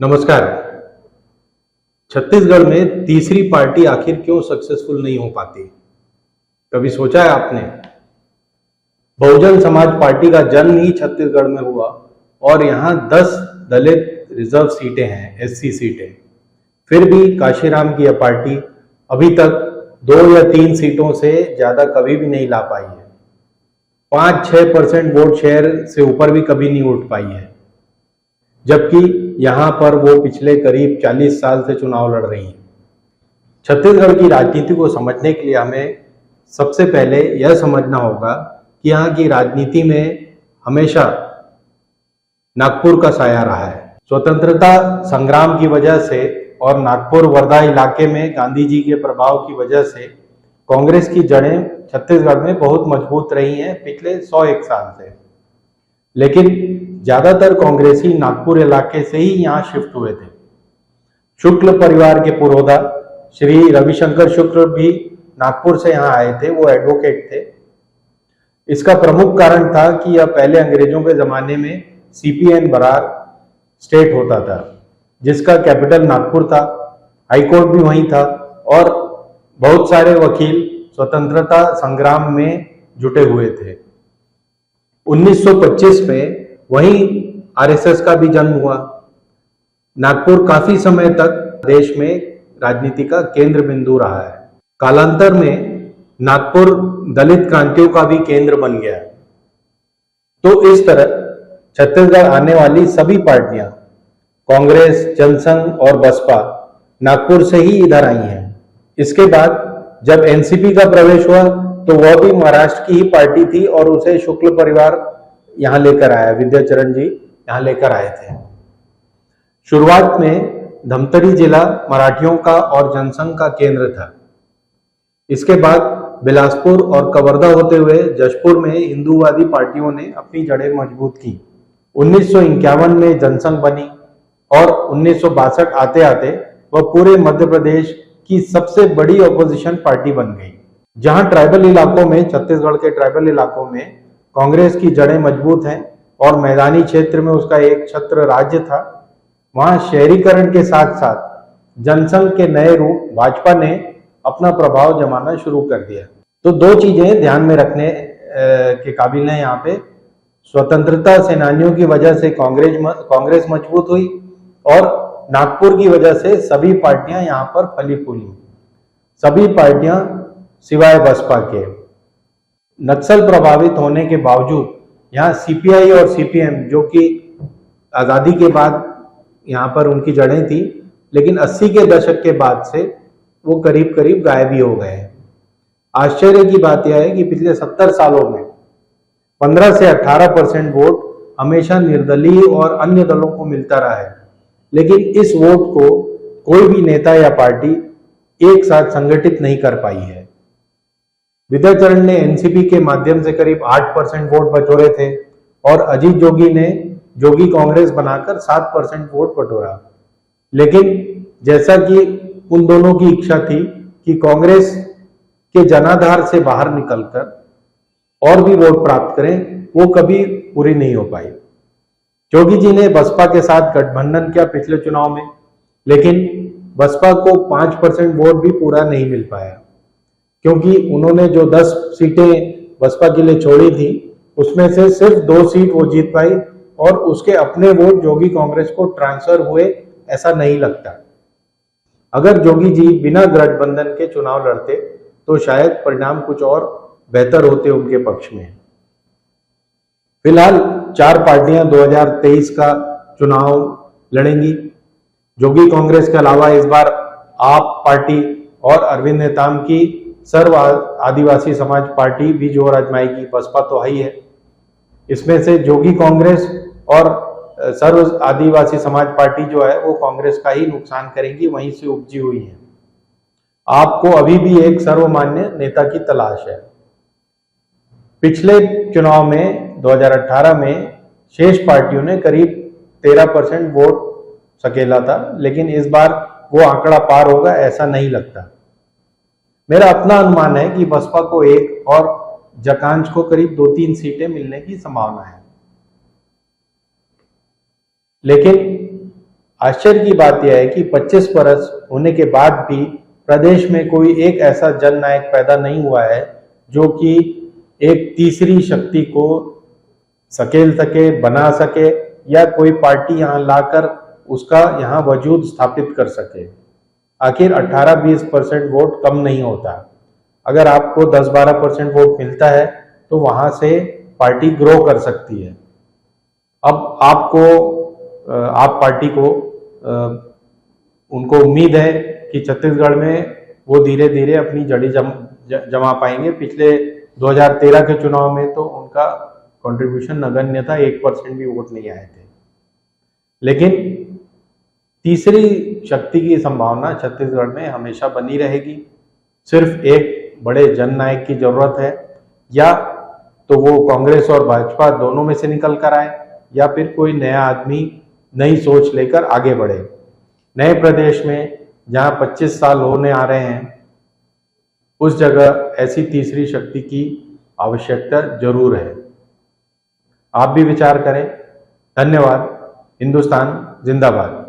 नमस्कार। छत्तीसगढ़ में तीसरी पार्टी आखिर क्यों सक्सेसफुल नहीं हो पाती? कभी सोचा है आपने? बहुजन समाज पार्टी का जन्म ही छत्तीसगढ़ में हुआ और यहाँ 10 दलित रिजर्व सीटें हैं, एससी सीटें। फिर भी काशीराम की यह पार्टी अभी तक 2 या 3 सीटों से ज्यादा कभी भी नहीं ला पाई है। 5-6% वोट शेयर से ऊपर भी कभी नहीं उठ पाई है, जबकि यहां पर वो पिछले करीब 40 साल से चुनाव लड़ रही हैं। छत्तीसगढ़ की राजनीति को समझने के लिए हमें सबसे पहले यह समझना होगा कि यहाँ की राजनीति में हमेशा नागपुर का साया रहा है। स्वतंत्रता संग्राम की वजह से और नागपुर वर्धा इलाके में गांधी जी के प्रभाव की वजह से कांग्रेस की जड़ें छत्तीसगढ़ में बहुत मजबूत रही हैं पिछले 101 साल से। लेकिन ज्यादातर कांग्रेसी नागपुर इलाके से ही यहाँ शिफ्ट हुए थे। शुक्ल परिवार के पुरोधा श्री रविशंकर शुक्ल भी नागपुर से यहाँ आए थे, वो एडवोकेट थे। इसका प्रमुख कारण था कि यह पहले अंग्रेजों के जमाने में सीपीएन बरार स्टेट होता था, जिसका कैपिटल नागपुर था, हाईकोर्ट भी वहीं था और बहुत सारे वकील स्वतंत्रता संग्राम में जुटे हुए थे। 1925 में वहीं आरएसएस का भी जन्म हुआ। नागपुर काफी समय तक देश में राजनीति का केंद्र बिंदु रहा है। कालांतर में नागपुर दलित क्रांतियों का भी केंद्र बन गया। तो इस तरह छत्तीसगढ़ आने वाली सभी पार्टियां, कांग्रेस, जनसंघ और बसपा, नागपुर से ही इधर आई हैं। इसके बाद जब एनसीपी का प्रवेश हुआ तो वह भी महाराष्ट्र की ही पार्टी थी और उसे शुक्ल परिवार यहां लेकर आया, विद्याचरण जी यहां लेकर आए थे। शुरुआत में धमतरी जिला मराठियों का और जनसंघ का केंद्र था। इसके बाद बिलासपुर और कवर्धा होते हुए जशपुर में हिंदूवादी पार्टियों ने अपनी जड़ें मजबूत की। 1951 में जनसंघ बनी और 1962 आते आते वह पूरे मध्य प्रदेश की सबसे बड़ी ऑपोजिशन पार्टी बन गई। जहां ट्राइबल इलाकों में, छत्तीसगढ़ के ट्राइबल इलाकों में कांग्रेस की जड़ें मजबूत हैं और मैदानी क्षेत्र में उसका एक छत्र राज्य था, वहां शहरीकरण के साथ साथ जनसंघ के नए रूप भाजपा ने अपना प्रभाव जमाना शुरू कर दिया। तो 2 चीजें ध्यान में रखने के काबिल है यहाँ पे। स्वतंत्रता सेनानियों की वजह से कांग्रेस मजबूत हुई और नागपुर की वजह से सभी पार्टियां यहाँ पर फली फूली। सभी पार्टियां सिवाय बसपा के। नक्सल प्रभावित होने के बावजूद यहाँ सीपीआई और सीपीएम, जो कि आजादी के बाद यहाँ पर उनकी जड़ें थी, लेकिन 80 के दशक के बाद से वो करीब करीब गायब ही हो गए। आश्चर्य की बात यह है कि पिछले 70 सालों में 15 से 18% वोट हमेशा निर्दलीय और अन्य दलों को मिलता रहा है, लेकिन इस वोट को कोई भी नेता या पार्टी एक साथ संगठित नहीं कर पाई है। विद्याचरण ने एनसीपी के माध्यम से करीब 8% वोट बटोरे थे और अजीत जोगी ने जोगी कांग्रेस बनाकर 7% वोट बटोरा। लेकिन जैसा कि उन दोनों की इच्छा थी कि कांग्रेस के जनाधार से बाहर निकलकर और भी वोट प्राप्त करें, वो कभी पूरी नहीं हो पाई। जोगी जी ने बसपा के साथ गठबंधन किया पिछले चुनाव में, लेकिन बसपा को 5% वोट भी पूरा नहीं मिल पाया, क्योंकि उन्होंने जो 10 सीटें बसपा के लिए छोड़ी थी उसमें से सिर्फ 2 सीट वो जीत पाई और उसके अपने वोट जोगी कांग्रेस को ट्रांसफर हुए ऐसा नहीं लगता। अगर जोगी जी बिना गठबंधन के चुनाव लड़ते तो शायद परिणाम कुछ और बेहतर होते उनके पक्ष में। फिलहाल 4 पार्टियां 2023 का चुनाव लड़ेंगी। जोगी कांग्रेस के अलावा इस बार आप पार्टी और अरविंद नेताम की सर्व आदिवासी समाज पार्टी भी जोर आजमाएगी। बसपा तो है ही है। इसमें से जोगी कांग्रेस और सर्व आदिवासी समाज पार्टी जो है वो कांग्रेस का ही नुकसान करेंगी, वहीं से उपजी हुई है। आपको अभी भी एक सर्वमान्य नेता की तलाश है। पिछले चुनाव में 2018 में शेष पार्टियों ने करीब 13% वोट सकेला था, लेकिन इस बार वो आंकड़ा पार होगा ऐसा नहीं लगता। मेरा अपना अनुमान है कि बसपा को 1 और जकांश को करीब 2-3 सीटें मिलने की संभावना है। लेकिन आश्चर्य की बात यह है कि 25 बरस होने के बाद भी प्रदेश में कोई एक ऐसा जननायक पैदा नहीं हुआ है जो कि एक तीसरी शक्ति को सकेल सके, बना सके, या कोई पार्टी यहाँ लाकर उसका यहाँ वजूद स्थापित कर सके। आखिर 18-20% वोट कम नहीं होता। अगर आपको 10-12% वोट मिलता है तो वहां से पार्टी ग्रो कर सकती है। अब आप पार्टी को उनको उम्मीद है कि छत्तीसगढ़ में वो धीरे धीरे अपनी जड़ी जमा पाएंगे। पिछले 2013 के चुनाव में तो उनका कंट्रीब्यूशन नगण्य था, 1% भी वोट नहीं आए थे। लेकिन तीसरी शक्ति की संभावना छत्तीसगढ़ में हमेशा बनी रहेगी। सिर्फ एक बड़े जननायक की जरूरत है, या तो वो कांग्रेस और भाजपा दोनों में से निकल कर आए, या फिर कोई नया आदमी नई सोच लेकर आगे बढ़े। नए प्रदेश में जहां 25 साल होने आ रहे हैं, उस जगह ऐसी तीसरी शक्ति की आवश्यकता जरूर है। आप भी विचार करें। धन्यवाद। हिंदुस्तान जिंदाबाद।